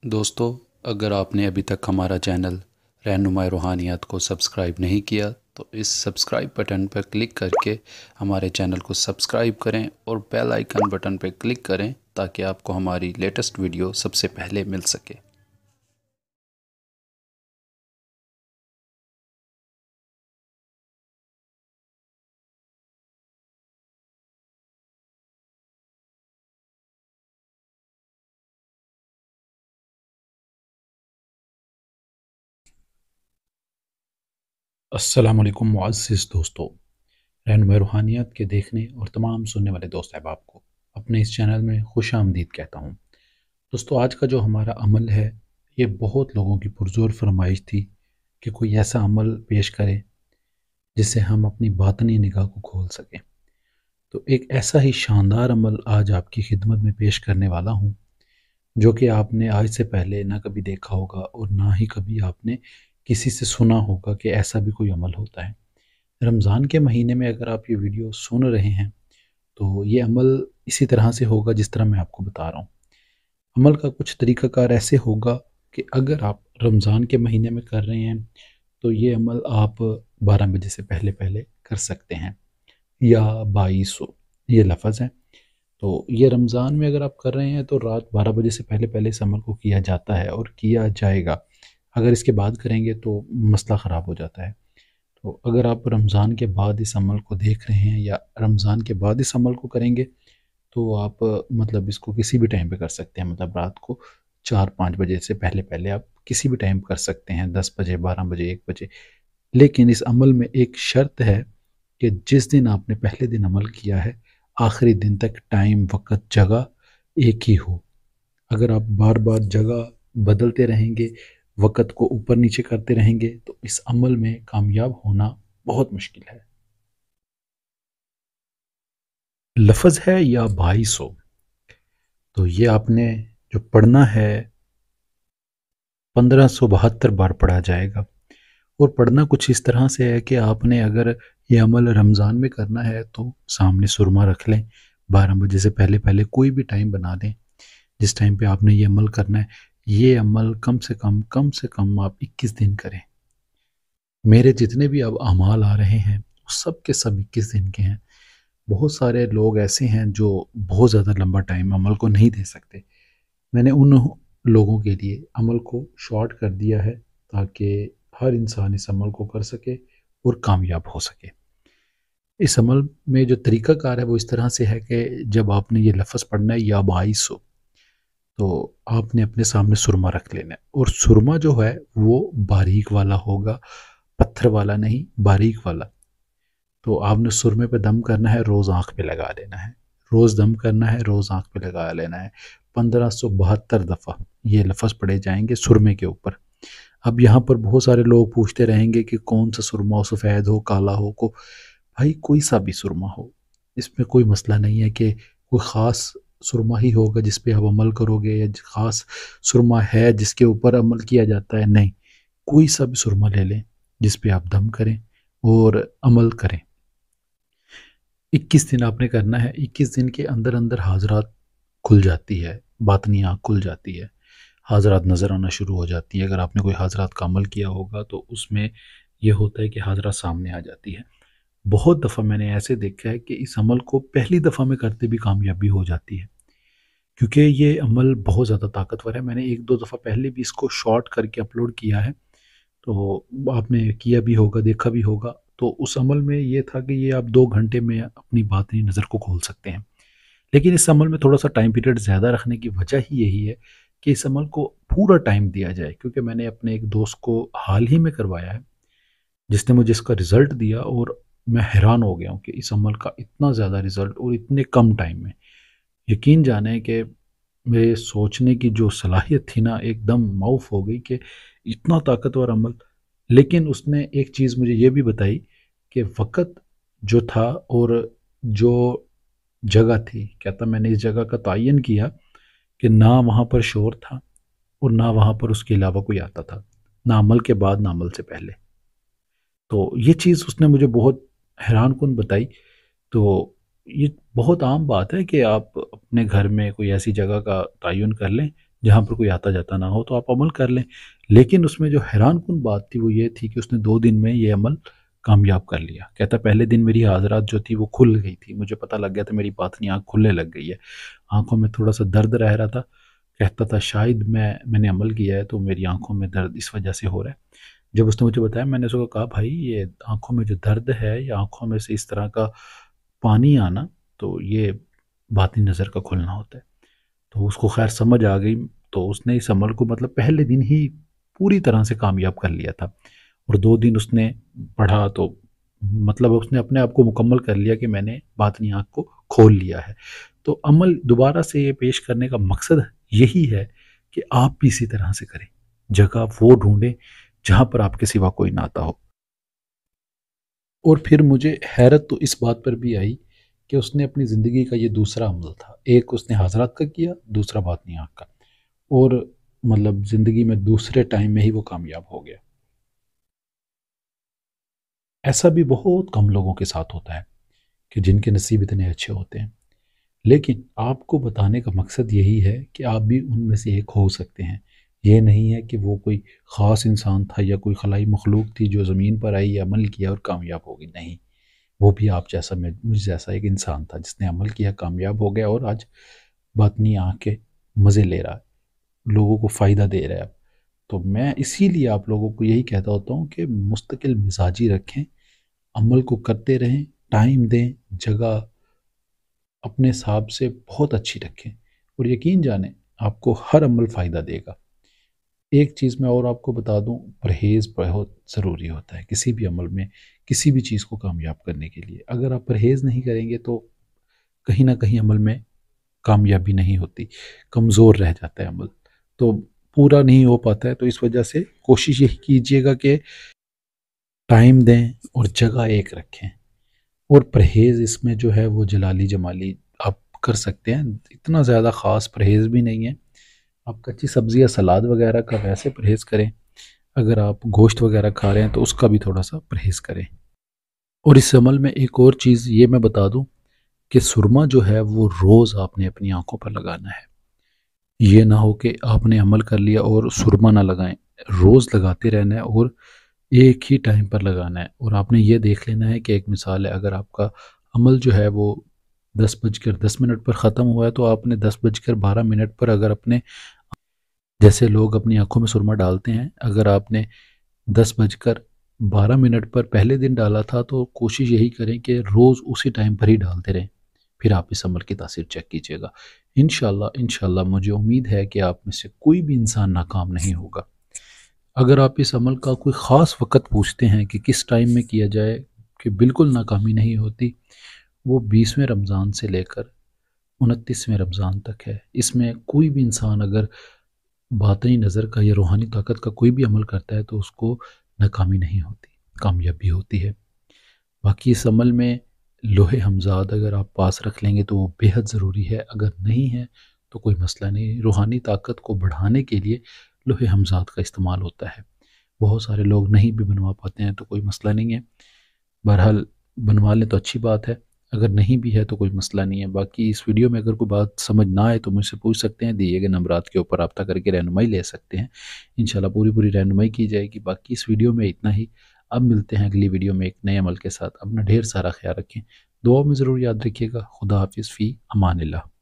دوستو، اگر آپ نے ابھی تک ہمارا چینل رہنمائی روحانیات کو سبسکرائب نہیں کیا تو اس سبسکرائب بٹن پر کلک کر کے ہمارے چینل کو سبسکرائب کریں اور بیل آئیکن بٹن پر کلک کریں تاکہ آپ کو ہماری لیٹسٹ ویڈیو سب سے پہلے مل سکے۔ السلام علیکم معزز دوستو، رہنمائی روحانیات کے دیکھنے اور تمام سننے والے دوست احباب کو اپنے اس چینل میں خوش آمدید کہتا ہوں۔ دوستو، آج کا جو ہمارا عمل ہے یہ بہت لوگوں کی پرزور فرمائش تھی کہ کوئی ایسا عمل پیش کرے جس سے ہم اپنی باطنی نگاہ کو کھول سکیں۔ تو ایک ایسا ہی شاندار عمل آج آپ کی خدمت میں پیش کرنے والا ہوں جو کہ آپ نے آج سے پہلے نہ کبھی دیکھا ہوگا اور نہ ہی کبھی آپ نے کسی سے سنا ہوگا کہ ایسا بھی کوئی عمل ہوتا ہے۔ رمضان کے مہینے میں اگر آپ یہ ویڈیو سن رہے ہیں تو یہ عمل اسی طرح سے ہوگا جس طرح میں آپ کو بتا رہا ہوں۔ عمل کا کچھ طریقہ کار ایسے ہوگا کہ اگر آپ رمضان کے مہینے میں کر رہے ہیں تو یہ عمل آپ 12 بجے سے پہلے پہلے کر سکتے ہیں، یا 2200 یہ لفظ ہے۔ تو یہ رمضان میں اگر آپ کر رہے ہیں تو رات 12 بجے سے پہلے پہلے اس عمل کو کیا جاتا ہے اور کیا جائے گا۔ اگر اس کے بعد کریں گے تو مسئلہ خراب ہو جاتا ہے۔ تو اگر آپ رمضان کے بعد اس عمل کو دیکھ رہے ہیں یا رمضان کے بعد اس عمل کو کریں گے تو آپ مطلب اس کو کسی بھی ٹائم پہ کر سکتے ہیں، مطلب رات کو 4-5 بجے سے پہلے پہلے آپ کسی بھی ٹائم کر سکتے ہیں، 10 بجے، 12 بجے، 1 بجے۔ لیکن اس عمل میں ایک شرط ہے کہ جس دن آپ نے پہلے دن عمل کیا ہے آخری دن تک ٹائم، وقت، جگہ ایک ہی ہو۔ اگر آپ بار بار جگہ بدلتے رہیں گے، وقت کو اوپر نیچے کرتے رہیں گے تو اس عمل میں کامیاب ہونا بہت مشکل ہے۔ لفظ ہے یا 2200، تو یہ آپ نے جو پڑھنا ہے 1572 بار پڑھا جائے گا، اور پڑھنا کچھ اس طرح سے ہے کہ آپ نے اگر یہ عمل رمضان میں کرنا ہے تو سامنے سرما رکھ لیں، 12 بجے سے پہلے پہلے کوئی بھی ٹائم بنا دیں جس ٹائم پہ آپ نے یہ عمل کرنا ہے۔ یہ عمل کم سے کم آپ 21 دن کریں۔ میرے جتنے بھی اب اعمال آ رہے ہیں وہ سب کے سب 21 دن کے ہیں۔ بہت سارے لوگ ایسے ہیں جو بہت زیادہ لمبا ٹائم عمل کو نہیں دے سکتے۔ میں نے ان لوگوں کے لیے عمل کو شارٹ کر دیا ہے تاکہ ہر انسان اس عمل کو کر سکے اور کامیاب ہو سکے۔ اس عمل میں جو طریقہ کار ہے وہ اس طرح سے ہے کہ جب آپ نے یہ لفظ پڑھنا ہے یا 2200، تو آپ نے اپنے سامنے سرما رکھ لینا ہے، اور سرما جو ہے وہ باریک والا ہوگا، پتھر والا نہیں، باریک والا۔ تو آپ نے سرمے پہ دم کرنا ہے، روز آنکھ پہ لگا لینا ہے، روز دم کرنا ہے، روز آنکھ پہ لگا لینا ہے۔ 1572 دفعہ یہ لفظ پڑھے جائیں گے سرمے کے اوپر۔ اب یہاں پر بہت سارے لوگ پوچھتے رہیں گے کہ کون سا سرما ہو، سفید ہو، کالا ہو، بھائی کوئی سا بھی سرما ہو، اس میں کوئی مسئلہ نہیں ہے کہ کوئی خاص سرما ہی ہوگا جس پہ آپ عمل کرو گے، یا خاص سرما ہے جس کے اوپر عمل کیا جاتا ہے، نہیں، کوئی سا بھی سرما لے لیں جس پہ آپ دم کریں اور عمل کریں۔ 21 دن آپ نے کرنا ہے۔ 21 دن کے اندر اندر حاضرات کھل جاتی ہے، باطنی آنکھ کھل جاتی ہے، حاضرات نظر آنا شروع ہو جاتی ہے۔ اگر آپ نے کوئی حاضرات کا عمل کیا ہوگا تو اس میں یہ ہوتا ہے کہ حاضرات سامنے آ جاتی ہے۔ بہت دفعہ میں نے ایسے دیکھا ہے کہ اس عمل کو پہلی دفعہ میں کرتے بھی کامیابی ہو جاتی ہے، کیونکہ یہ عمل بہت زیادہ طاقتور ہے۔ میں نے 1-2 دفعہ پہلے بھی اس کو شارٹ کر کے اپلوڈ کیا ہے، تو آپ نے کیا بھی ہوگا، دیکھا بھی ہوگا۔ تو اس عمل میں یہ تھا کہ یہ آپ 2 گھنٹے میں اپنی باطنی نظر کو کھول سکتے ہیں۔ لیکن اس عمل میں تھوڑا سا ٹائم پیریڈ زیادہ رکھنے کی وجہ ہی یہی ہے کہ اس عمل کو پورا ٹائم دیا جائے، کیونکہ میں نے اپنے ایک دوست کو حال ہی میں کروایا ہے جس نے مجھے اس کا رزلٹ دیا، اور میں حیران ہو گیا ہوں کہ اس عمل کا اتنا زیادہ رزلٹ اور اتنے کم ٹائم میں۔ یقین جانیں کہ میرے سوچنے کی جو صلاحیت تھی نا ایک دم معاف ہو گئی کہ اتنا طاقتور عمل۔ لیکن اس نے ایک چیز مجھے یہ بھی بتائی کہ وقت جو تھا اور جو جگہ تھی، کہتا میں نے اس جگہ کا تعین کیا کہ نہ وہاں پر شور تھا اور نہ وہاں پر اس کے علاوہ کوئی آتا تھا، نہ عمل کے بعد نہ عمل سے پہلے۔ تو یہ چیز اس نے مجھے بہت حیران کن بتائی۔ تو یہ بہت عام بات ہے کہ آپ اپنے گھر میں کوئی ایسی جگہ کا تعین کر لیں جہاں پر کوئی آتا جاتا نہ ہو، تو آپ عمل کر لیں۔ لیکن اس میں جو حیران کن بات تھی وہ یہ تھی کہ اس نے 2 دن میں یہ عمل کامیاب کر لیا۔ کہتا پہلے دن میری حاضرات جو تھی وہ کھل گئی تھی، مجھے پتہ لگ گیا تھا میری باطنی آنکھ کھلنے لگ گئی ہے، آنکھوں میں تھوڑا سا درد رہ رہا تھا۔ کہتا تھا شاید میں نے عمل کیا ہے تو میری آنکھوں میں درد اس وجہ سے ہو رہا ہے۔ جب اس نے مجھے بتایا، میں نے اس کو کہا بھائی یہ آنکھوں میں جو درد ہے یا آنکھوں میں سے اس طرح کا پانی آنا، تو یہ باطنی نظر کا کھلنا ہوتا ہے۔ تو اس کو خیر سمجھ آ گئی، تو اس نے اس عمل کو مطلب پہلے دن ہی پوری طرح سے کامیاب کر لیا تھا، اور 2 دن اس نے پڑھا تو مطلب اس نے اپنے آپ کو مکمل کر لیا کہ میں نے باطنی آنکھ کو کھول لیا ہے۔ تو عمل دوبارہ سے یہ پیش کرنے کا مقصد یہی ہے کہ آپ بھی اسی طرح سے کریں، جگہ وہ ڈھونڈیں جہاں پر آپ کے سوا کوئی نہ آتا ہو۔ اور پھر مجھے حیرت تو اس بات پر بھی آئی کہ اس نے اپنی زندگی کا یہ دوسرا عمل تھا، ایک اس نے حضرات کا کیا، دوسرا باطنی آنکھ کا، اور مطلب زندگی میں دوسرے ٹائم میں ہی وہ کامیاب ہو گیا۔ ایسا بھی بہت کم لوگوں کے ساتھ ہوتا ہے کہ جن کے نصیب اتنے اچھے ہوتے ہیں، لیکن آپ کو بتانے کا مقصد یہی ہے کہ آپ بھی ان میں سے ایک ہو سکتے ہیں۔ یہ نہیں ہے کہ وہ کوئی خاص انسان تھا یا کوئی خلائی مخلوق تھی جو زمین پر آئی، عمل کیا اور کامیاب ہو گئی، نہیں، وہ بھی آپ جیسا مجھ جیسا ایک انسان تھا جس نے عمل کیا، کامیاب ہو گیا، اور آج باطنی آنکھ کے مزے لے رہا ہے، لوگوں کو فائدہ دے رہا ہے۔ تو میں اسی لیے آپ لوگوں کو یہی کہتا ہوتا ہوں کہ مستقل مزاجی رکھیں، عمل کو کرتے رہیں، ٹائم دیں، جگہ اپنے حساب سے بہت اچھی رکھیں، اور یقین جانیں آپ کو ہر عمل فائدہ دے گا۔ ایک چیز میں اور آپ کو بتا دوں، پرہیز بہت ضروری ہوتا ہے کسی بھی عمل میں، کسی بھی چیز کو کامیاب کرنے کے لیے۔ اگر آپ پرہیز نہیں کریں گے تو کہیں نہ کہیں عمل میں کامیابی نہیں ہوتی، کمزور رہ جاتا ہے عمل، تو پورا نہیں ہو پاتا ہے۔ تو اس وجہ سے کوشش یہی کیجیے گا کہ ٹائم دیں اور جگہ ایک رکھیں، اور پرہیز اس میں جو ہے وہ جلالی جمالی آپ کر سکتے ہیں، اتنا زیادہ خاص پرہیز بھی نہیں ہے۔ آپ کچی سبزی یا سلاد وغیرہ کا ویسے پرہیز کریں، اگر آپ گوشت وغیرہ کھا رہے ہیں تو اس کا بھی تھوڑا سا پرہیز کریں۔ اور اس عمل میں ایک اور چیز یہ میں بتا دوں کہ سرما جو ہے وہ روز آپ نے اپنی آنکھوں پر لگانا ہے۔ یہ نہ ہو کہ آپ نے عمل کر لیا اور سرما نہ لگائیں، روز لگاتے رہنا ہے اور ایک ہی ٹائم پر لگانا ہے۔ اور آپ نے یہ دیکھ لینا ہے کہ ایک مثال ہے، اگر آپ کا عمل جو ہے وہ 10:10 پر ختم ہوا ہے تو آپ نے 10:12 پر اگر اپنے، جیسے لوگ اپنی آنکھوں میں سرما ڈالتے ہیں، اگر آپ نے 10:12 پر پہلے دن ڈالا تھا تو کوشش یہی کریں کہ روز اسی ٹائم پر ہی ڈالتے رہیں، پھر آپ اس عمل کی تاثیر چیک کیجیے گا۔ انشاءاللہ مجھے امید ہے کہ آپ میں سے کوئی بھی انسان ناکام نہیں ہوگا۔ اگر آپ اس عمل کا کوئی خاص وقت پوچھتے ہیں کہ کس ٹائم میں کیا جائے کہ بالکل ناکامی نہیں ہوتی، وہ 20ویں رمضان سے لے کر 29ویں رمضان تک ہے۔ اس میں کوئی بھی انسان اگر باطنی نظر کا یا روحانی طاقت کا کوئی بھی عمل کرتا ہے تو اس کو ناکامی نہیں ہوتی، کامیابی ہوتی ہے۔ باقی اس عمل میں لوح ہمزاد اگر آپ پاس رکھ لیں گے تو وہ بے حد ضروری ہے، اگر نہیں ہے تو کوئی مسئلہ نہیں۔ روحانی طاقت کو بڑھانے کے لیے لوح ہمزاد کا استعمال ہوتا ہے، بہت سارے لوگ نہیں بھی بنوا پاتے ہیں تو کوئی مسئلہ نہیں ہے، بہرحال بنوا لیں تو اچھی بات ہے، اگر نہیں بھی ہے تو کوئی مسئلہ نہیں ہے۔ باقی اس ویڈیو میں اگر کوئی بات سمجھ نہ آئے تو مجھ سے پوچھ سکتے ہیں، دیے گئے نمبرات کے اوپر رابطہ کر کے رہنمائی لے سکتے ہیں، انشاءاللہ پوری رہنمائی کی جائے گی۔ باقی اس ویڈیو میں اتنا ہی، اب ملتے ہیں اگلی ویڈیو میں ایک نئے عمل کے ساتھ۔ اپنا ڈھیر سارا خیال رکھیں، دعاؤں میں ضرور یاد رکھیے گا۔ خدا حافظ، فی امان اللہ۔